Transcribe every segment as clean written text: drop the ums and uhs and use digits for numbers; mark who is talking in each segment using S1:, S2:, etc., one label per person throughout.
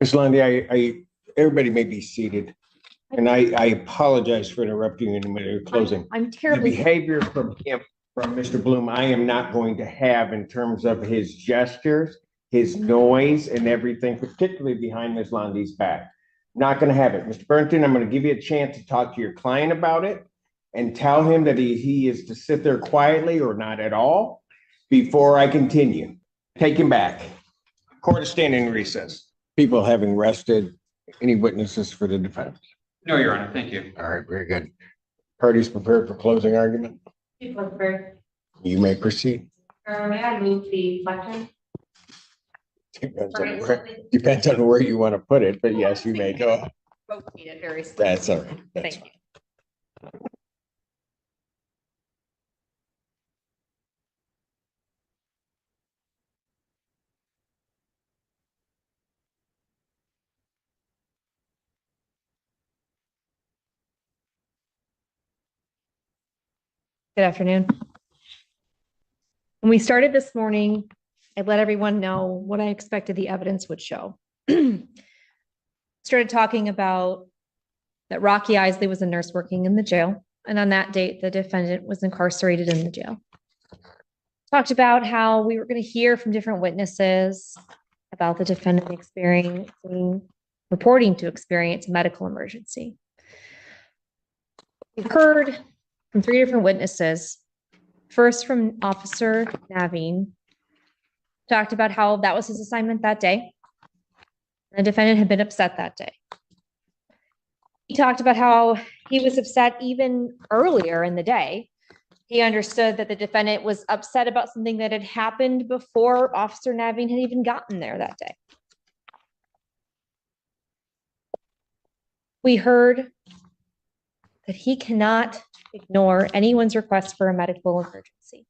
S1: Ms. Lundy, everybody may be seated. And I apologize for interrupting you in the middle of closing.
S2: I'm
S1: The
S2: terribly.
S1: behavior from him, from Mr. Bloom, I am not going to have in terms of his gestures, his noise and everything, particularly behind Ms. Lundy's back. Not going to have it. Mr. Burnton, I'm going to give you a chance to talk to your client about it and tell him that he is to sit there quietly or not at all before I continue. Take him back. Court is standing in recess. People having rested. Any witnesses for the defense?
S3: No, Your Honor. Thank you.
S1: All right, very good. Parties prepared for closing argument? You may proceed.
S4: May I move the question?
S1: Depends on where you want to put it, but yes, you may go.
S2: Rotate it very slowly.
S1: That's all right. That's
S2: Thank you. Good afternoon. When we started this morning, I let everyone know what I expected the evidence would show. Started talking about that Rocky Isley was a nurse working in the jail, and on that date, the defendant was incarcerated in the jail. Talked about how we were going to hear from different witnesses about the defendant reporting to experience a medical emergency. We heard from 3 different witnesses. First, from Officer Naveen, talked about how that was his assignment that day. The defendant had been upset that day. He talked about how he was upset even earlier in the day. He understood that the defendant was upset about something that had happened before Officer Naveen had even gotten there that day. We heard that he cannot ignore anyone's request for a medical emergency.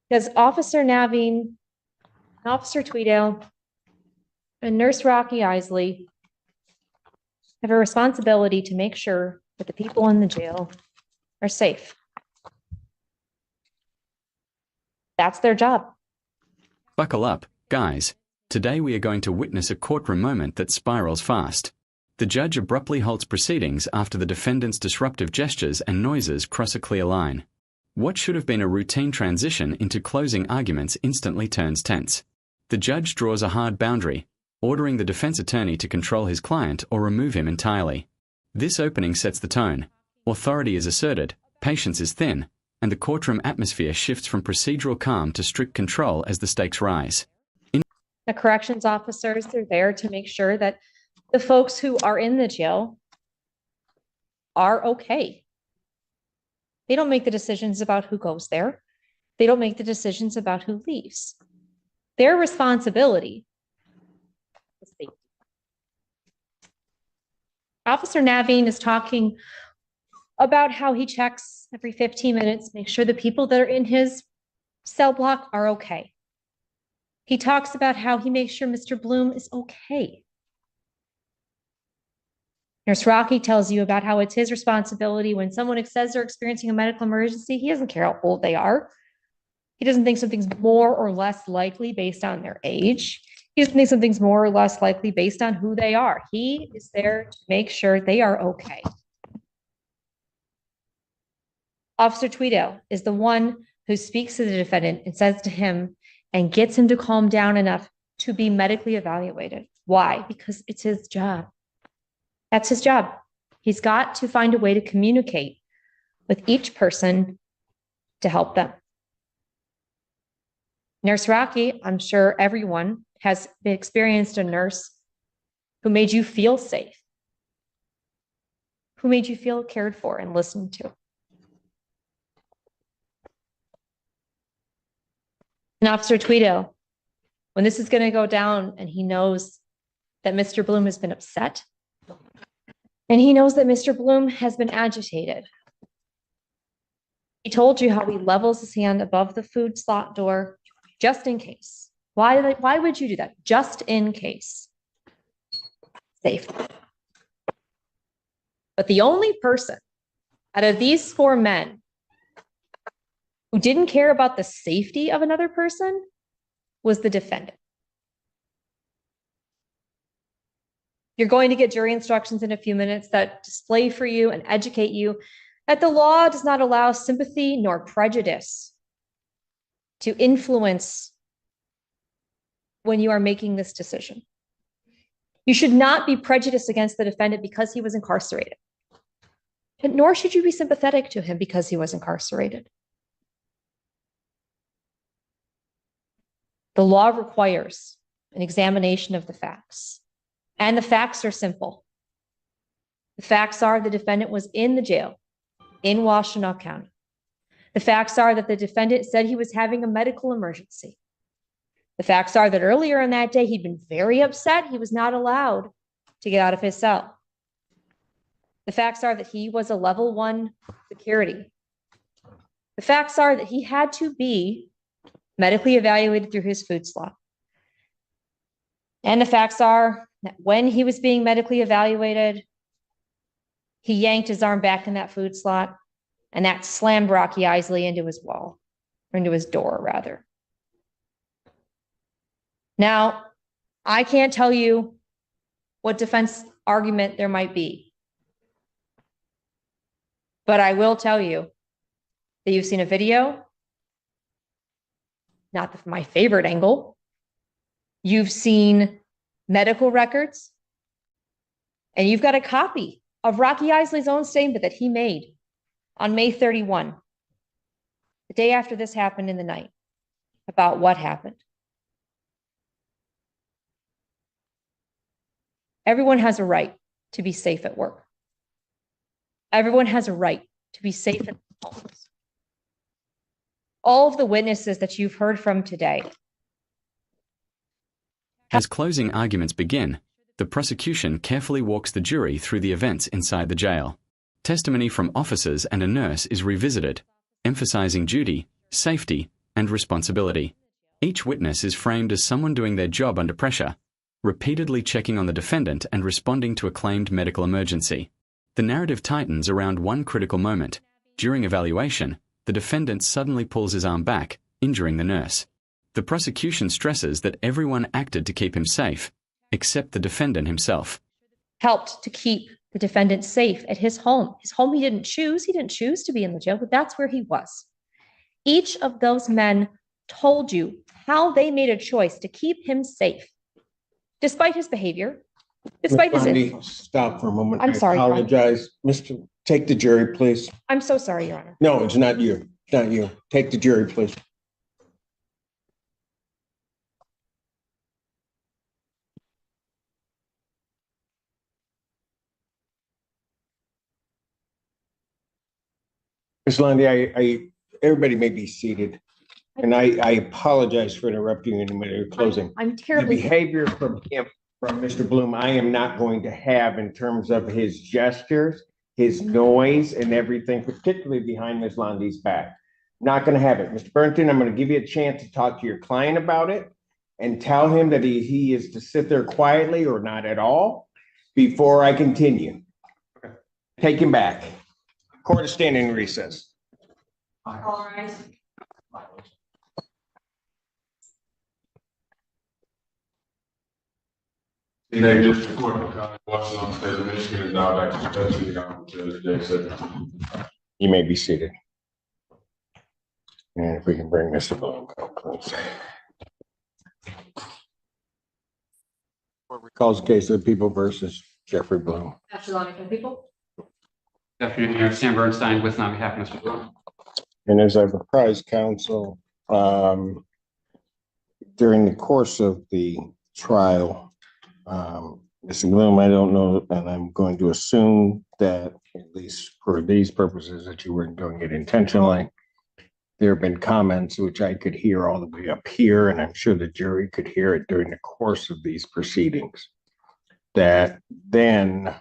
S2: Because Officer Naveen, Officer Tweedale, and Nurse Rocky Isley have a responsibility to make sure that the people in the jail are safe. That's their job.
S5: Buckle up, guys. Today we are going to witness a courtroom moment that spirals fast. The judge abruptly halts proceedings after the defendant's disruptive gestures and noises cross a clear line. What should have been a routine transition into closing arguments instantly turns tense. The judge draws a hard boundary, ordering the defense attorney to control his client or remove him entirely. This opening sets the tone. Authority is asserted, patience is thin, and the courtroom atmosphere shifts from procedural calm to strict control as the stakes rise.
S2: The corrections officers are there to make sure that the folks who are in the jail are okay. They don't make the decisions about who goes there. They don't make the decisions about who leaves. Their responsibility is safety. Officer Naveen is talking about how he checks every 15 minutes, make sure the people that are in his cell block are okay. He talks about how he makes sure Mr. Bloom is okay. Nurse Rocky tells you about how it's his responsibility when someone says they're experiencing a medical emergency. He doesn't care how old they are. He doesn't think something's more or less likely based on their age. He doesn't think something's more or less likely based on who they are. He is there to make sure they are okay. Officer Tweedale is the one who speaks to the defendant and says to him and gets him to calm down enough to be medically evaluated. Why? Because it's his job. That's his job. He's got to find a way to communicate with each person to help them. Nurse Rocky, I'm sure everyone has experienced a nurse who made you feel safe, who made you feel cared for and listened to. And Officer Tweedale, when this is going to go down and he knows that Mr. Bloom has been upset, and he knows that Mr. Bloom has been agitated. He told you how he levels his hand above the food slot door just in case. Why would you do that? Just in case. Safe. But the only person out of these 4 men who didn't care about the safety of another person was the defendant. You're going to get jury instructions in a few minutes that display for you and educate you that the law does not allow sympathy nor prejudice to influence when you are making this decision. You should not be prejudiced against the defendant because he was incarcerated, nor should you be sympathetic to him because he was incarcerated. The law requires an examination of the facts, and the facts are simple. The facts are the defendant was in the jail in Washtenaw County. The facts are that the defendant said he was having a medical emergency. The facts are that earlier in that day, he'd been very upset. He was not allowed to get out of his cell. The facts are that he was a level 1 security. The facts are that he had to be medically evaluated through his food slot. And the facts are that when he was being medically evaluated, he yanked his arm back in that food slot, and that slammed Rocky Isley into his wall, or into his door, rather. Now, I can't tell you what defense argument there might be, but I will tell you that you've seen a video, not my favorite angle. You've seen medical records, and you've got a copy of Rocky Isley's own statement that he made on May 31, the day after this happened in the night, about what happened. Everyone has a right to be safe at work. Everyone has a right to be safe at home. All of the witnesses that you've heard from today.
S5: As closing arguments begin, the prosecution carefully walks the jury through the events inside the jail. Testimony from officers and a nurse is revisited, emphasizing duty, safety, and responsibility. Each witness is framed as someone doing their job under pressure, repeatedly checking on the defendant and responding to a claimed medical emergency. The narrative tightens around one critical moment. During evaluation, the defendant suddenly pulls his arm back, injuring the nurse. The prosecution stresses that everyone acted to keep him safe, except the defendant himself.
S2: Helped to keep the defendant safe at his home. His home he didn't choose. He didn't choose to be in the jail, but that's where he was. Each of those men told you how they made a choice to keep him safe, despite his behavior, despite his influence.
S1: Stop for a moment.
S2: I'm sorry,
S1: I apologize. Mr. Take the jury, please.
S2: I'm so sorry, Your Honor.
S1: No, it's not you. It's not you. Take the jury, please. Ms. Lundy, everybody may be seated. And I apologize for interrupting you in the middle of closing.
S2: I'm
S1: The
S2: terribly.
S1: behavior from him, from Mr. Bloom, I am not going to have in terms of his gestures, his noise and everything, particularly behind Ms. Lundy's back. Not going to have it. Mr. Burnton, I'm going to give you a chance to talk to your client about it and tell him that he is to sit there quietly or not at all before I continue. Take him back. Court is standing in recess.
S4: All rise.
S3: The next district court of County, Washington, State of Michigan is now back to discussing the opportunity Judge 17.
S1: You may be seated. And if we can bring Mr. Bloom up, please. Court recalls the case of the People versus Jeffrey Bloom.
S4: Absolutely, people.
S6: Deputy Mayor Sam Bernstein with and on behalf of Mr. Bloom.
S1: And as I've apprised counsel, during the course of the trial, Mr. Bloom, I don't know, and I'm going to assume that at least for these purposes that you weren't doing it intentionally. There have been comments which I could hear all the way up here, and I'm sure the jury could hear it during the course of these proceedings. That then,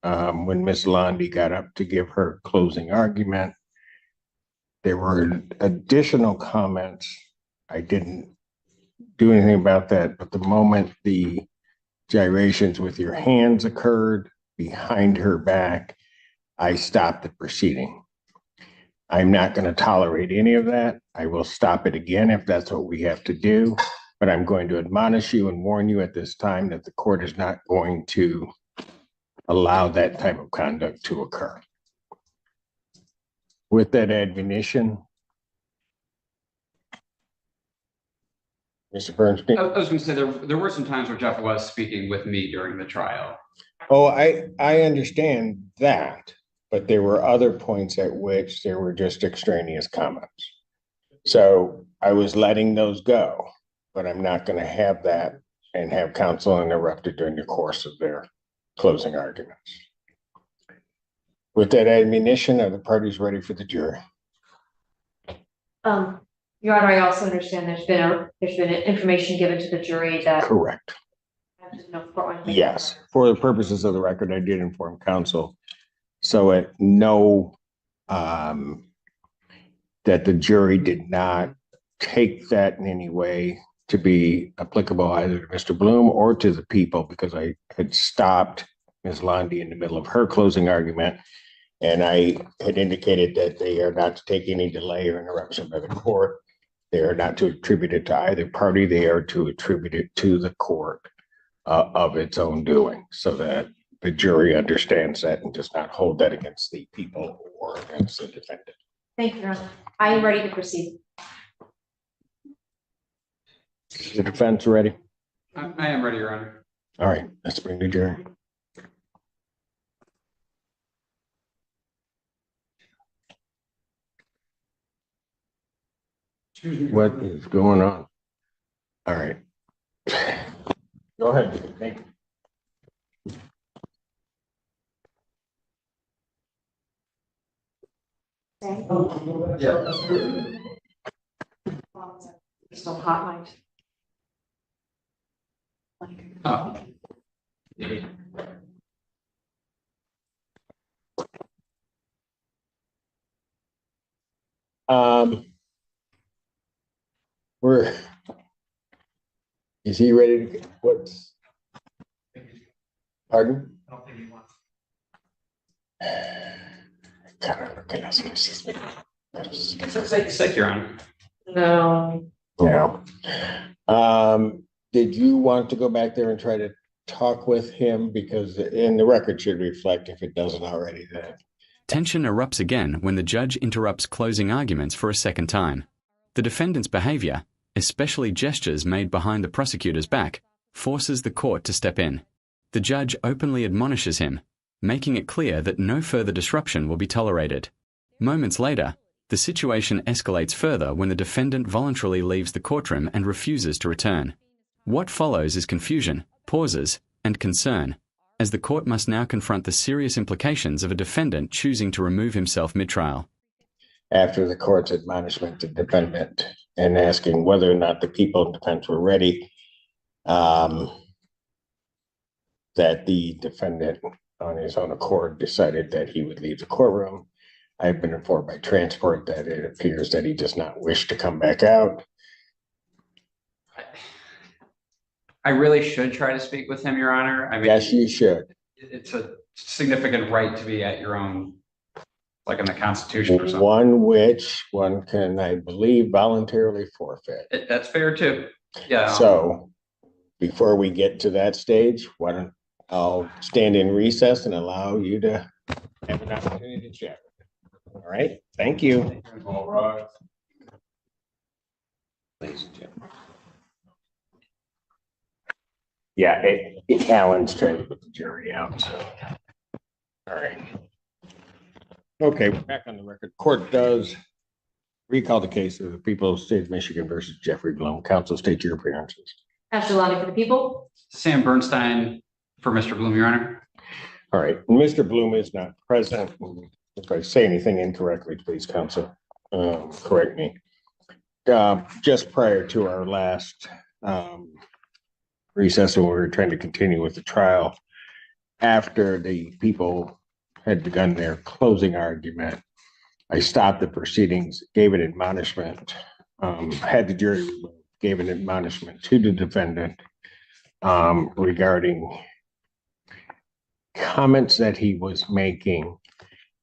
S1: when Ms. Lundy got up to give her closing argument, there were additional comments. I didn't do anything about that, but the moment the gyrations with your hands occurred behind her back, I stopped the proceeding. I'm not going to tolerate any of that. I will stop it again if that's what we have to do, But I'm going to admonish you and warn you at this time that the court is not going to allow that type of conduct to occur. With that admonition, Mr. Bernstein.
S6: I was going to say, there were some times where Jeff was speaking with me during the trial.
S1: Oh, I understand that, but there were other points at which there were just extraneous comments. So I was letting those go, but I'm not going to have that and have counsel interrupted during the course of their closing arguments. With that admonition, are the parties ready for the jury?
S4: Your Honor, I also understand there's been information given to the jury that.
S1: Correct. Yes, for the purposes of the record, I did inform counsel. So at no, that the jury did not take that in any way to be applicable either to Mr. Bloom or to the people, because I had stopped Ms. Lundy in the middle of her closing argument. And I had indicated that they are not to take any delay or interruption by the court. They are not to attribute it to either party. They are to attribute it to the court of its own doing, so that the jury understands that and does not hold that against the people or against the defendant.
S4: Thank you, Your Honor. I am ready to proceed.
S1: Is the defense ready?
S6: I am ready, Your Honor.
S1: All right, let's bring the jury. What is going on? All right. Go ahead. Thank you.
S4: Still hot mic.
S6: Oh.
S1: Is he ready to, what's? Pardon?
S6: I don't think he wants. It's sick, Your Honor.
S4: No.
S1: Yeah. Did you want to go back there and try to talk with him? Because in the record should reflect, if it doesn't already, that.
S5: Tension erupts again when the judge interrupts closing arguments for a second time. The defendant's behavior, especially gestures made behind the prosecutor's back, forces the court to step in. The judge openly admonishes him, making it clear that no further disruption will be tolerated. Moments later, the situation escalates further when the defendant voluntarily leaves the courtroom and refuses to return. What follows is confusion, pauses, and concern, as the court must now confront the serious implications of a defendant choosing to remove himself mid-trial.
S1: After the court's admonishment to the defendant and asking whether or not the people in defense were ready, that the defendant on his own accord decided that he would leave the courtroom. I've been informed by transport that it appears that he does not wish to come back out.
S6: I really should try to speak with him, Your Honor. I mean,
S1: Yes, you should.
S6: it's a significant right to be at your own, like in the Constitution or something.
S1: One which one can, I believe, voluntarily forfeit.
S6: That's fair too. Yeah.
S1: So before we get to that stage, why don't I'll stand in recess and allow you to have an opportunity to chat. All right, thank you.
S3: All right.
S1: Ladies and gentlemen. Yeah, Alan's trying to put the jury out, so. All right. Okay, we're back on the record. Court does recall the case of the people of the state of Michigan versus Jeffrey Bloom. Counsel, state your appearances.
S4: Ashley Lonnie for the people.
S6: Sam Bernstein for Mr. Bloom, Your Honor.
S1: All right, Mr. Bloom is not present. If I say anything incorrectly, please, counsel, correct me. Just prior to our last recess, when we were trying to continue with the trial, after the people had begun their closing argument, I stopped the proceedings, gave an admonishment, had the jury gave an admonishment to the defendant regarding comments that he was making,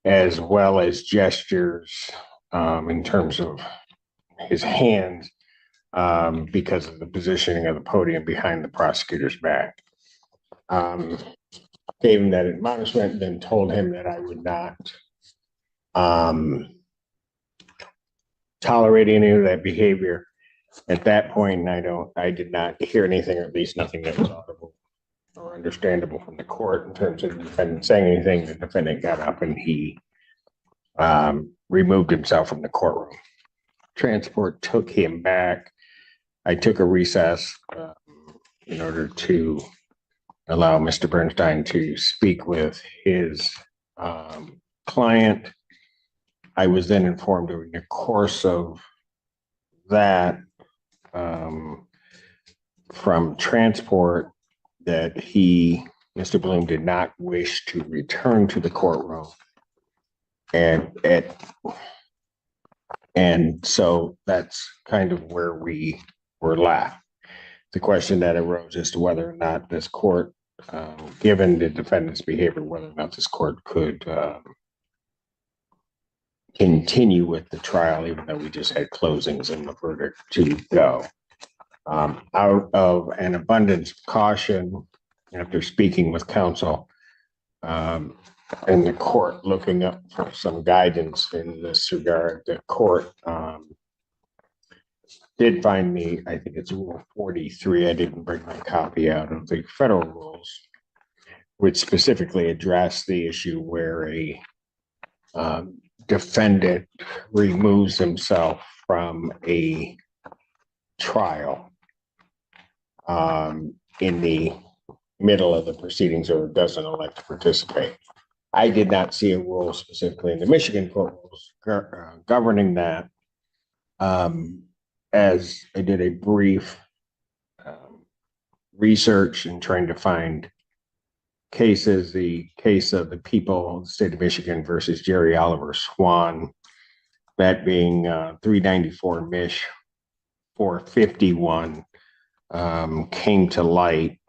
S1: as well as gestures in terms of his hands because of the positioning of the podium behind the prosecutor's back. Gave him that admonishment, then told him that I would not tolerate any of that behavior. At that point, I did not hear anything, or at least nothing that was audible or understandable from the court in terms of the defendant saying anything. The defendant got up and he removed himself from the courtroom. Transport took him back. I took a recess in order to allow Mr. Bernstein to speak with his client. I was then informed during the course of that from transport that Mr. Bloom did not wish to return to the courtroom. And so that's kind of where we were left. The question that arose as to whether or not this court, given the defendant's behavior, whether or not this court could continue with the trial, even though we just had closings and the verdict to go. Out of an abundance of caution, after speaking with counsel and the court looking up for some guidance in this regard, the court did find me, I think it's Rule 43, I didn't bring my copy out of the federal rules, which specifically address the issue where a defendant removes himself from a trial in the middle of the proceedings or doesn't elect to participate. I did not see a rule specifically in the Michigan court rules governing that. As I did a brief research in trying to find cases, the case of the people of the state of Michigan versus Jerry Oliver Swan, that being 394 Mich 451, came to light.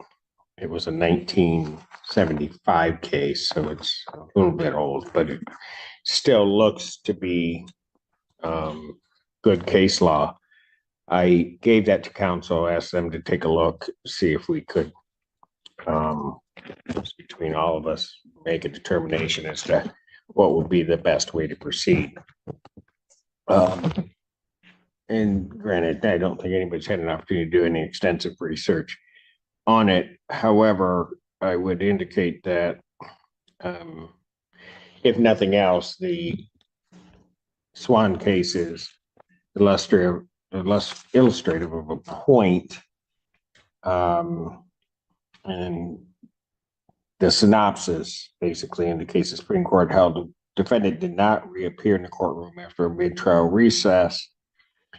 S1: It was a 1975 case, so it's a little bit old, but it still looks to be good case law. I gave that to counsel, asked them to take a look, see if we could, between all of us, make a determination as to what would be the best way to proceed. And granted, I don't think anybody's had an opportunity to do any extensive research on it. However, I would indicate that if nothing else, the Swan case is less illustrative of a point. And the synopsis basically indicates the Supreme Court held the defendant did not reappear in the courtroom after a mid-trial recess,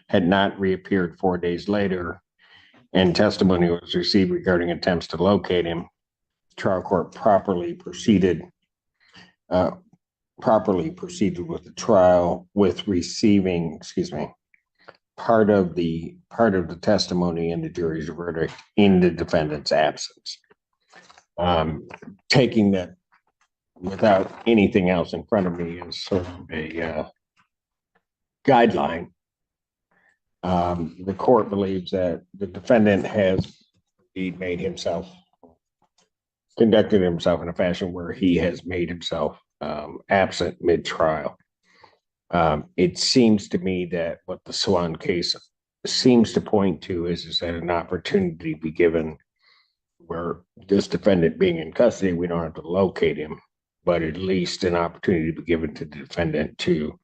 S1: had not reappeared 4 days later, and testimony was received regarding attempts to locate him. Trial court properly proceeded with the trial with receiving, part of the testimony in the jury's verdict in the defendant's absence. Taking that without anything else in front of me is sort of a guideline. The court believes that the defendant has indeed conducted himself in a fashion where he has made himself absent mid-trial. It seems to me that what the Swan case seems to point to is that an opportunity be given where this defendant being in custody, we don't have to locate him, but at least an opportunity to be given to the defendant to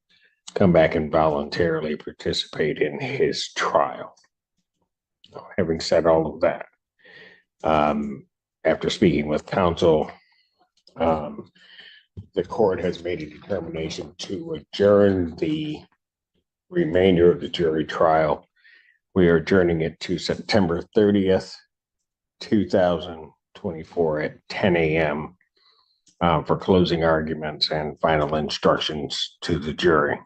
S1: come back and voluntarily participate in his trial. Having said all of that, after speaking with counsel, the court has made a determination to adjourn the remainder of the jury trial. We are adjourning it to September 30th, 2024 at 10 a.m. For closing arguments and final instructions to the jury.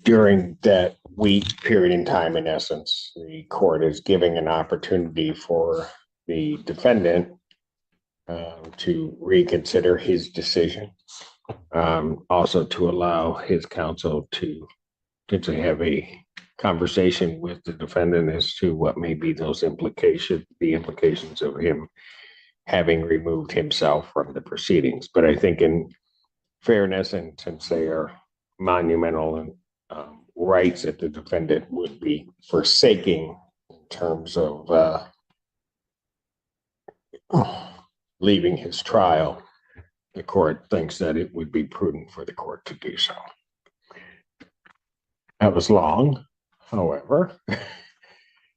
S1: During that week period in time, in essence, the court is giving an opportunity for the defendant to reconsider his decision. Also to allow his counsel to potentially have a conversation with the defendant as to what may be those implications, the implications of him having removed himself from the proceedings. But I think in fairness, and since they are monumental and rights that the defendant would be forsaking in terms of leaving his trial, the court thinks that it would be prudent for the court to do so. That was long, however.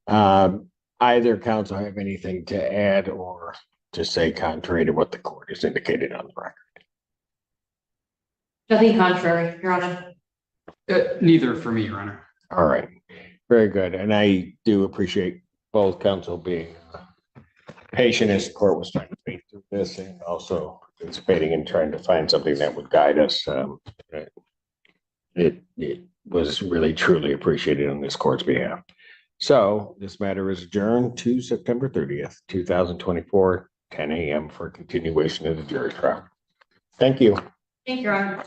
S1: Either counsel have anything to add or to say contrary to what the court has indicated on the record?
S4: Nothing contrary, Your Honor.
S6: Neither for me, Your Honor.
S1: All right, very good. And I do appreciate both counsel being patient as the court was trying to wade through this and also participating in trying to find something that would guide us. It was really truly appreciated on this court's behalf. So this matter is adjourned to September 30th, 2024, 10 a.m. for continuation of the jury trial. Thank you.
S4: Thank you, Your Honor.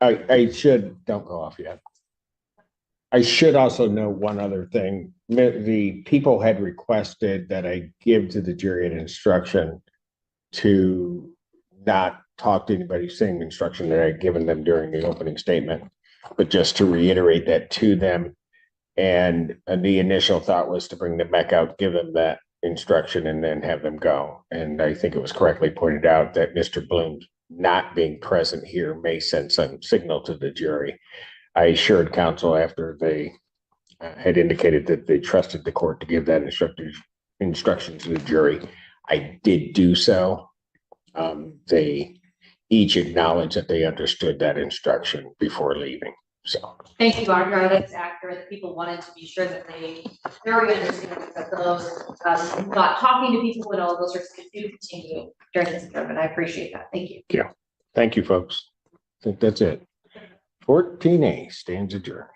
S1: I should, don't go off yet. I should also note one other thing. The people had requested that I give to the jury an instruction to not talk to anybody, same instruction that I had given them during the opening statement, but just to reiterate that to them. And the initial thought was to bring them back out, give them that instruction, and then have them go. And I think it was correctly pointed out that Mr. Bloom not being present here may send some signal to the jury. I assured counsel after they had indicated that they trusted the court to give that instruction to the jury. I did do so. They each acknowledged that they understood that instruction before leaving. So
S4: Thank you, Your Honor. That's accurate. People wanted to be sure that they very understand that those not talking to people and all those risks do continue during this adjournment. I appreciate that. Thank you.
S1: yeah, thank you, folks. I think that's it. 14A stands adjourned.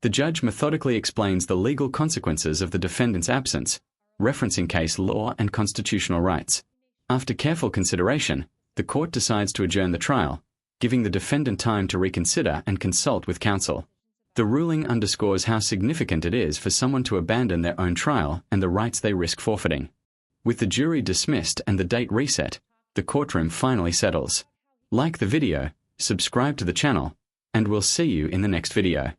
S5: The judge methodically explains the legal consequences of the defendant's absence, referencing case law and constitutional rights. After careful consideration, the court decides to adjourn the trial, giving the defendant time to reconsider and consult with counsel. The ruling underscores how significant it is for someone to abandon their own trial and the rights they risk forfeiting. With the jury dismissed and the date reset, the courtroom finally settles. Like the video, subscribe to the channel, and we'll see you in the next video.